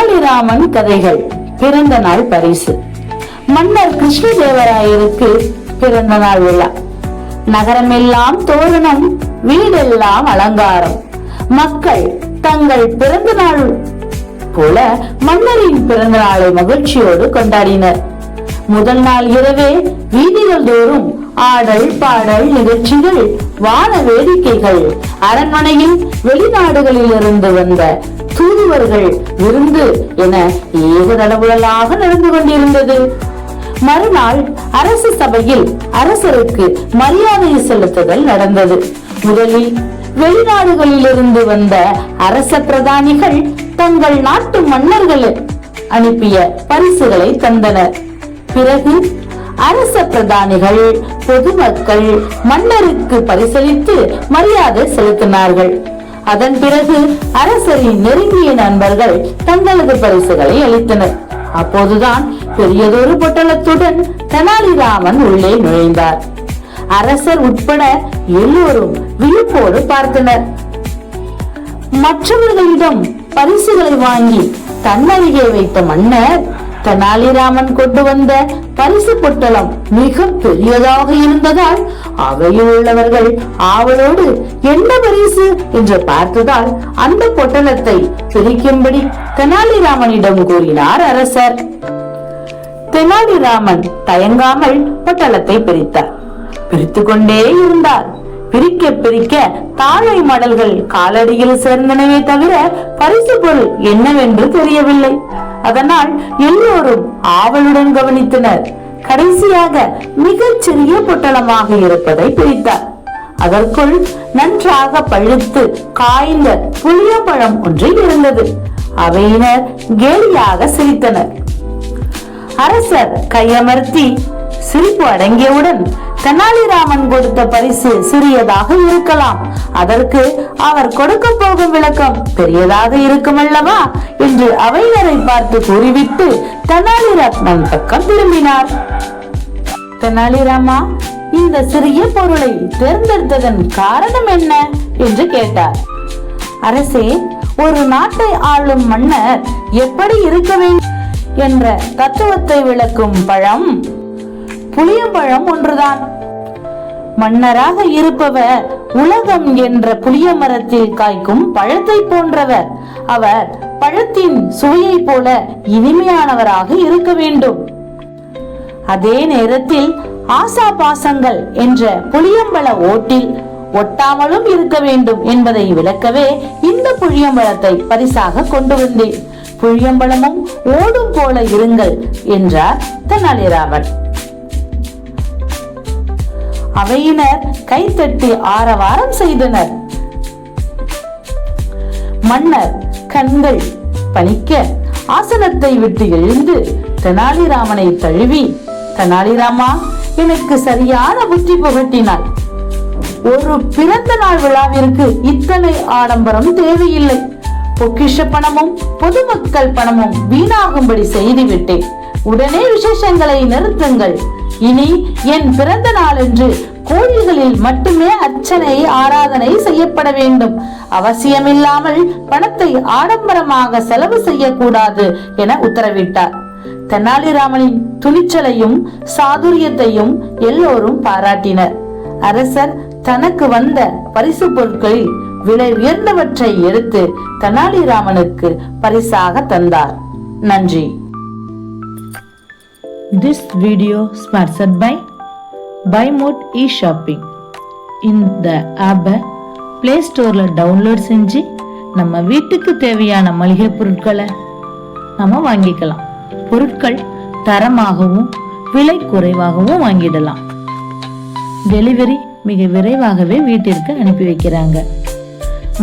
தெனாலிராமன் கதைகள் பிறந்த நாள் பரிசு. மன்னர் கிருஷ்ணதேவராயருக்கு பிறந்த நாள் விழா. நகரமெல்லாம் தோரணம், வீடெல்லாம் அலங்காரம். மக்கள் தங்கள் பிறந்த நாள் போல மன்னரின் பிறந்த நாளை மகிழ்ச்சியோடு கொண்டாடினர். முதல் நாள் இரவே வீதிகள் தோறும் ஆடல் பாடல் நிகழ்ச்சிகள், வான வேடிக்கைகள், அரண்மனையில் வெளிநாடுகளில் இருந்து வந்த தூதுவர்கள் விருந்து என ஏகதளவுடலாக நடந்து கொண்டிருந்தது. மறுநாள் அரசு சபையில் அரசருக்கு மரியாதை செலுத்துதல் நடந்தது. முதலில் வெளிநாடுகளில் இருந்து வந்த அரச பிரதானிகள் தங்கள் நாட்டு மன்னர்கள் அனுப்பிய பரிசுகளை தந்தனர். பிறகு அரச பிரதானிகள் பொதுமக்கள் மன்னருக்கு பரிசளித்து மரியாதை செலுத்தினார்கள். அதன் பிறகு அரசரின் நெருங்கிய நண்பர்கள் தங்களது பரிசுகளை அளித்தனர். அப்போதுதான் பெரியதொரு பொட்டலத்துடன் தெனாலிராமன் உள்ளே நுழைந்தார். அரசர் உட்பட எல்லோரும் விழிப்போடு பார்த்தனர். மற்றவர்களிடம் பரிசுகளை வாங்கி தன்னருகே வைத்த மன்னர் தெனாலிராமன் கொண்டு வந்த பரிசு பொட்டலம் மிக பெரியதாக இருந்ததால் அவையில் உள்ளவர்கள் ஆவலோடு என்ன பரிசு என்று பார்த்ததால் அந்த பொட்டலத்தை பிரிக்கும்படி தெனாலிராமனிடம் கூறினார் அரசர். தெனாலிராமன் தயங்காமல் பொட்டலத்தை பிரித்தார். பிரித்து கொண்டே இருந்தார். பிரிக்க பிரிக்க தாழை மடல்கள் காலடியில் சேர்ந்தனவே தவிர பரிசு பொருள் என்னவென்று தெரியவில்லை. அதனால் எல்லோரும் ஆவலுடன் கவனித்தனர். கடைசியாக மிகச் சிறிய பொட்டலமாக இருப்பதை பிரித்தார். அதற்குள் நன்றாக பழுத்து காய்ந்த புளியப்பழம் ஒன்று இருந்தது. அவையினர் கேலியாக சிரித்தனர். அரசர் கையமர்த்தி சிரிப்பு அடங்கியவுடன் தெனாலிராமன் கொடுத்த பரிசு சிறியதாக இருக்கலாம், அதற்கு அவர் கொடுக்க போகும் விளக்கம் பெரியதாக இருக்கும் அல்லவா என்று அவையினரை பார்த்து கூறிவிட்டு தெனாலிராமன் பக்கம் திரும்பினார். தெனாலிராமா, இந்த சிறிய பொருளை தேர்ந்தெடுத்ததன் காரணம் என்ன என்று கேட்டார். அரசே, ஒரு நாட்டை ஆளும் மன்னர் எப்படி இருக்க வேண்டும் என்ற தத்துவத்தை விளக்கும் பழம் புளியம்பழம் ஒன்றுதான். மன்னராக இருப்பவர் உலகம் என்ற புளிய மரத்தில் காய்க்கும் பழத்தை போன்றவர். அவர் பழத்தின் சுவையை போல இனிமையானவராக இருக்க வேண்டும். அதே நேரத்தில் ஆசா பாசங்கள் என்ற புளியம்பழ ஓட்டில் ஒட்டாமலும் இருக்க வேண்டும் என்பதை விளக்கவே இந்த புளியம்பழத்தை பரிசாக கொண்டு வந்தேன். புளியம்பழமும் ஓடும் போல இருங்கள் என்றார் தெனாலிராமன். அவையினர் கைத்தட்டி ஆரவாரம் செய்தனர். மன்னர் கண்கள் பணிக்க ஆசனத்தை விட்டு எழுந்து தெனாலிராமனை தழுவி, தெனாலிராமா, எனக்கு சரியான புத்தி புகட்டினாள். ஒரு பிறந்த நாள் விழாவிற்கு இத்தனை ஆடம்பரம் தேவையில்லை. பொக்கிஷ பணமும் பொதுமக்கள் பணமும் வீணாகும்படி செய்துவிட்டேன். உடனே விசேஷங்களை நிறுத்துங்கள். இனி என் பிறந்த நாள் என்று கோயில்களில் மட்டுமே அர்ச்சனை ஆராதனை செய்யப்பட வேண்டும். அவசியமில்லாமல் பணத்தை ஆடம்பரமாக செலவு செய்யக்கூடாது என உத்தரவிட்டார். தெனாலிராமனின் துணிச்சலையும் சாதுரியத்தையும் எல்லோரும் பாராட்டினர். அரசர் தனக்கு வந்த பரிசு பொருட்களில் விலை உயர்ந்தவற்றை எடுத்து தெனாலிராமனுக்கு பரிசாக தந்தார். நன்றி. This video sponsored by BuyMode e-shopping. இந்த ஆப்பை Play Storeல டவுன்லோட் செஞ்சு நம்ம வீட்டுக்கு தேவையான மளிகை பொருட்களை நம்ம வாங்கிக்கலாம். பொருட்கள் தரமாகவும் விலை குறைவாகவும் வாங்கிடலாம். டெலிவரி மிக விரைவாகவே வீட்டிற்கு அனுப்பி வைக்கிறாங்க.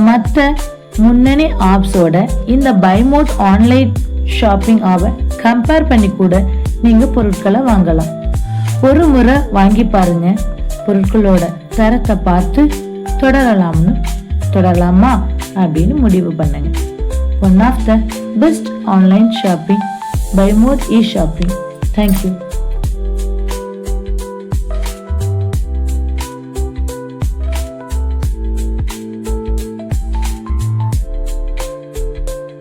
மற்ற முன்னணி ஆப்ஸோட இந்த BuyMode ஆன்லைன் ஷாப்பிங் ஆப்பை கம்பேர் பண்ணி கூட நீங்க பொருட்களை வாங்கலாம். ஒரு முறை வாங்கி பாருங்க. பொருட்களோட தரத்தை பார்த்து தொடரலாமா அப்படின்னு முடிவு பண்ணுங்க. One of the best online shopping BuyMode e-shopping. Thank you.